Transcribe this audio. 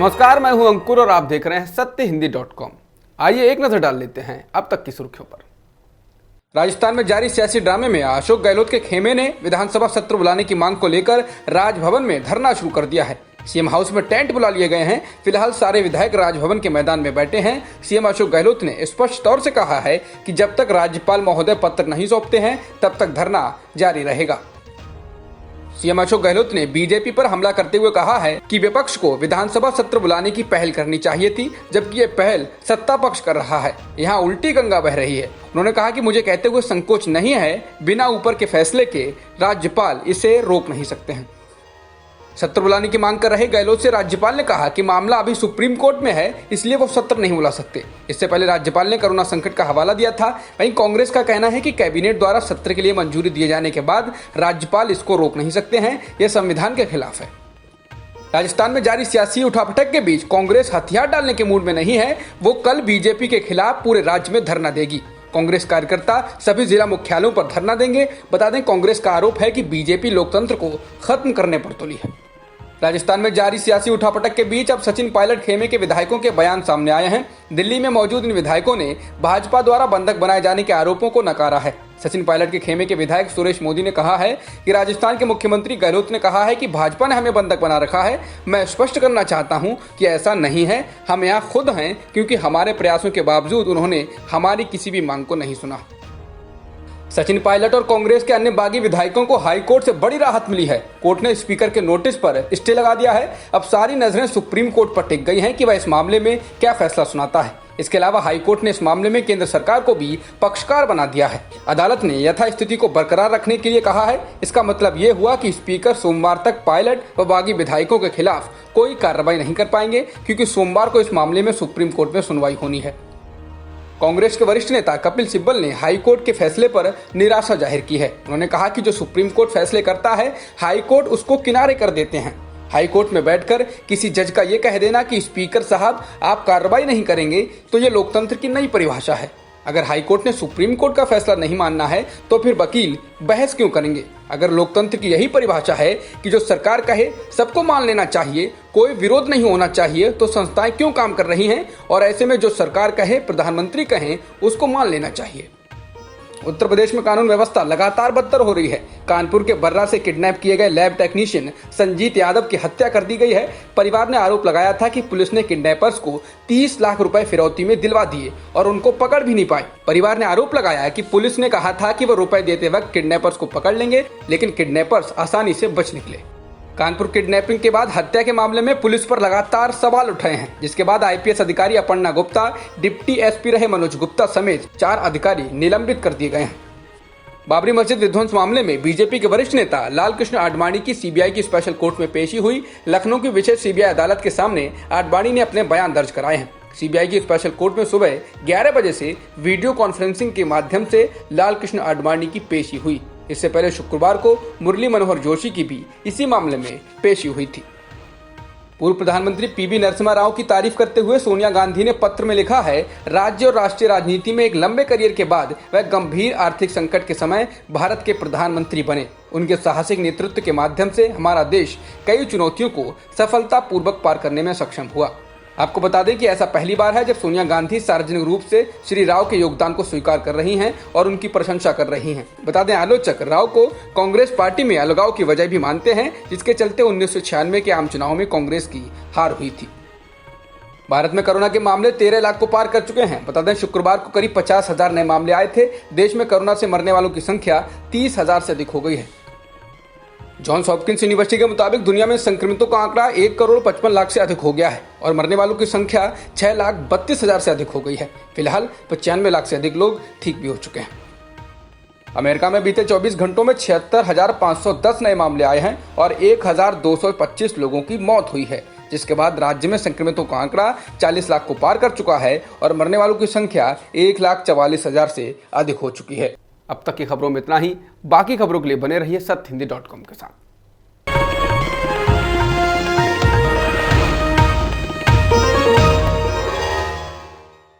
नमस्कार, मैं हूं अंकुर और आप देख रहे हैं सत्यहिंदी.com। आइए एक नजर डाल लेते हैं अब तक की सुर्खियों पर। राजस्थान में जारी सियासी ड्रामे में अशोक गहलोत के खेमे ने विधानसभा सत्र बुलाने की मांग को लेकर राजभवन में धरना शुरू कर दिया है। सीएम हाउस में टेंट बुला लिए गए हैं। फिलहाल सारे विधायक राजभवन के मैदान में बैठे हैं। सीएम अशोक गहलोत ने स्पष्ट तौर से कहा है कि जब तक राज्यपाल महोदय पत्र नहीं सौंपते हैं तब तक धरना जारी रहेगा। सीएम अशोक गहलोत ने बीजेपी पर हमला करते हुए कहा है कि विपक्ष को विधानसभा सत्र बुलाने की पहल करनी चाहिए थी, जबकि ये पहल सत्ता पक्ष कर रहा है। यहाँ उल्टी गंगा बह रही है। उन्होंने कहा कि मुझे कहते हुए संकोच नहीं है, बिना ऊपर के फैसले के राज्यपाल इसे रोक नहीं सकते हैं। सत्र बुलाने की मांग कर रहे गहलोत से राज्यपाल ने कहा कि मामला अभी सुप्रीम कोर्ट में है, इसलिए वो सत्र नहीं बुला सकते। इससे पहले राज्यपाल ने कोरोना संकट का हवाला दिया था। वहीं कांग्रेस का कहना है कि कैबिनेट द्वारा सत्र के लिए मंजूरी दिए जाने के बाद राज्यपाल इसको रोक नहीं सकते हैं, यह संविधान के खिलाफ है। राजस्थान में जारी सियासी उठापटक के बीच कांग्रेस हथियार डालने के मूड में नहीं है। वो कल बीजेपी के खिलाफ पूरे राज्य में धरना देगी। कांग्रेस कार्यकर्ता सभी जिला मुख्यालयों पर धरना देंगे। बता दें, कांग्रेस का आरोप है कि बीजेपी लोकतंत्र को खत्म करने पर तुली है। राजस्थान में जारी सियासी उठापटक के बीच अब सचिन पायलट खेमे के विधायकों के बयान सामने आए हैं। दिल्ली में मौजूद इन विधायकों ने भाजपा द्वारा बंधक बनाए जाने के आरोपों को नकारा है। सचिन पायलट के खेमे के विधायक सुरेश मोदी ने कहा है कि राजस्थान के मुख्यमंत्री गहलोत ने कहा है कि भाजपा ने हमें बंधक बना रखा है। मैं स्पष्ट करना चाहता हूं कि ऐसा नहीं है। हम यहाँ खुद हैं, क्योंकि हमारे प्रयासों के बावजूद उन्होंने हमारी किसी भी मांग को नहीं सुना। सचिन पायलट और कांग्रेस के अन्य बागी विधायकों को हाई कोर्ट से बड़ी राहत मिली है। कोर्ट ने स्पीकर के नोटिस पर स्टे लगा दिया है। अब सारी नजरें सुप्रीम कोर्ट पर टिक गई हैं कि वह इस मामले में क्या फैसला सुनाता है। इसके अलावा हाई कोर्ट ने इस मामले में केंद्र सरकार को भी पक्षकार बना दिया है। अदालत ने यथास्थिति को बरकरार रखने के लिए कहा है। इसका मतलब ये हुआ कि स्पीकर सोमवार तक पायलट व बागी विधायकों के खिलाफ कोई कार्रवाई नहीं कर पाएंगे, क्योंकि सोमवार को इस मामले में सुप्रीम कोर्ट में सुनवाई होनी है। कांग्रेस के वरिष्ठ नेता कपिल सिब्बल ने हाई कोर्ट के फैसले पर निराशा जाहिर की है। उन्होंने कहा कि जो सुप्रीम कोर्ट फैसले करता है, हाई कोर्ट उसको किनारे कर देते हैं। हाई कोर्ट में बैठकर किसी जज का ये कह देना कि स्पीकर साहब आप कार्रवाई नहीं करेंगे, तो ये लोकतंत्र की नई परिभाषा है। अगर हाई कोर्ट ने सुप्रीम कोर्ट का फैसला नहीं मानना है तो फिर वकील बहस क्यों करेंगे? अगर लोकतंत्र की यही परिभाषा है कि जो सरकार कहे सबको मान लेना चाहिए, कोई विरोध नहीं होना चाहिए, तो संस्थाएं क्यों काम कर रही हैं? और ऐसे में जो सरकार कहे, प्रधानमंत्री कहें, उसको मान लेना चाहिए। उत्तर प्रदेश में कानून व्यवस्था लगातार बदतर हो रही है। कानपुर के बर्रा से किडनैप किए गए लैब टेक्नीशियन संजीत यादव की हत्या कर दी गई है। परिवार ने आरोप लगाया था कि पुलिस ने किडनैपर्स को 30 लाख रुपए फिरौती में दिलवा दिए और उनको पकड़ भी नहीं पाए। परिवार ने आरोप लगाया कि पुलिस ने कहा था कि वो रुपए देते वक्त किडनैपर्स को पकड़ लेंगे, लेकिन किडनैपर्स आसानी से बच निकले। कानपुर किडनैपिंग के बाद हत्या के मामले में पुलिस पर लगातार सवाल उठाए हैं, जिसके बाद आईपीएस अधिकारी अपर्णा गुप्ता, डिप्टी एसपी रहे मनोज गुप्ता समेत 4 अधिकारी निलंबित कर दिए गए हैं। बाबरी मस्जिद विध्वंस मामले में बीजेपी के वरिष्ठ नेता लालकृष्ण आडवाणी की सीबीआई की स्पेशल कोर्ट में पेशी हुई। लखनऊ की विशेष सीबीआई अदालत के सामने आडवाणी ने अपने बयान दर्ज कराए हैं। सीबीआई की स्पेशल कोर्ट में सुबह 11 बजे से वीडियो कॉन्फ्रेंसिंग के माध्यम से लालकृष्ण आडवाणी की पेशी हुई। इससे पहले शुक्रवार को मुरली मनोहर जोशी की भी इसी मामले में पेशी हुई थी। पूर्व प्रधानमंत्री पीवी नरसिम्हा राव की तारीफ करते हुए सोनिया गांधी ने पत्र में लिखा है, राज्य और राष्ट्रीय राजनीति में एक लंबे करियर के बाद वह गंभीर आर्थिक संकट के समय भारत के प्रधानमंत्री बने। उनके साहसिक नेतृत्व के माध्यम से हमारा देश कई चुनौतियों को सफलतापूर्वक पार करने में सक्षम हुआ। आपको बता दें कि ऐसा पहली बार है जब सोनिया गांधी सार्वजनिक रूप से श्री राव के योगदान को स्वीकार कर रही हैं और उनकी प्रशंसा कर रही हैं। बता दें, आलोचक राव को कांग्रेस पार्टी में अलगाव की वजह भी मानते हैं, जिसके चलते 1996 के आम चुनाव में कांग्रेस की हार हुई थी। भारत में कोरोना के मामले 13 लाख को पार कर चुके हैं। बता दें, शुक्रवार को करीब 50,000 नए मामले आए थे। देश में कोरोना से मरने वालों की संख्या 30,000 से अधिक हो गई है। जॉन्स हॉपकिंस यूनिवर्सिटी के मुताबिक दुनिया में संक्रमितों का आंकड़ा 1,55,00,000 से अधिक हो गया है और मरने वालों की संख्या 6,32,000 से अधिक हो गई है। फिलहाल 95 लाख से अधिक लोग ठीक भी हो चुके हैं। अमेरिका में बीते 24 घंटों में 76,510 नए मामले आए हैं और 1,225 लोगों की मौत हुई है, जिसके बाद राज्य में संक्रमितों का आंकड़ा 40 लाख को पार कर चुका है और मरने वालों की संख्या 1,44,000 से अधिक हो चुकी है। अब तक की खबरों में इतना ही। बाकी खबरों के लिए बने रहिए सत्यहिंदी.com के साथ।